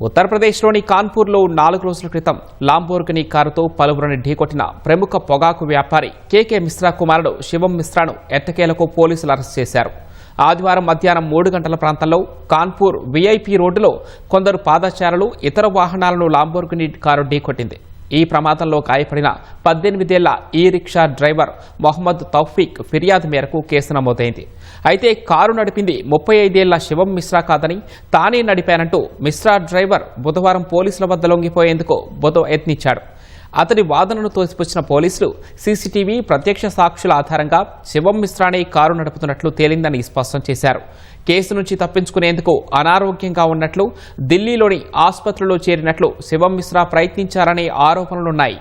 ఉత్తరప్రదేశ్లోని కాన్పూర్లో 4 రోజుల క్రితం లాంబోర్గినీ కారుతో పలువురిని ఢీకొట్టిన ప్రముఖ పొగాకు వ్యాపారి కేకే మిశ్రా కుమారుడు శివం మిశ్రాను ఎట్టకేలకు పోలీసులు అరెస్ట్ చేశారు. ఆదివారం మధ్యాహ్నం 3 గంటల ప్రాంతంలో కాన్పూర్ వీఐపీ రోడ్డులో కొందరు పాదచారులు ఇతర వాహనాలను లాంబోర్గినీ కారు ఢీకొట్టింది. ఈ ప్రమాదంలో గాయపడిన 18 ఏళ్ల ఈ రిక్షా డ్రైవర్ మొహమ్మద్ తౌఫీక్ ఫిర్యాదు మేరకు కేసు నమోదైంది. అయితే కారు నడిపింది 35 ఏళ్ల శివం మిశ్రా కాదని తానే నడిపానంటూ మిశ్రా డ్రైవర్ బుధవారం పోలీసుల వద్ద లొంగిపోయేందుకు యత్నించాడు. అతడి వాదనను తోసిపుచ్చిన పోలీసులు సీసీటీవీ ప్రత్యక్ష సాక్షుల ఆధారంగా శివం మిశ్రానే కారు నడుపుతున్నట్లు తేలిందని స్పష్టం చేశారు. కేసు నుంచి తప్పించుకునేందుకు అనారోగ్యంగా ఉన్నట్లు ఢిల్లీలోని ఆసుపత్రిలో చేరినట్లు శివం మిశ్రా ప్రయత్నించారనే ఆరోపణలున్నాయి.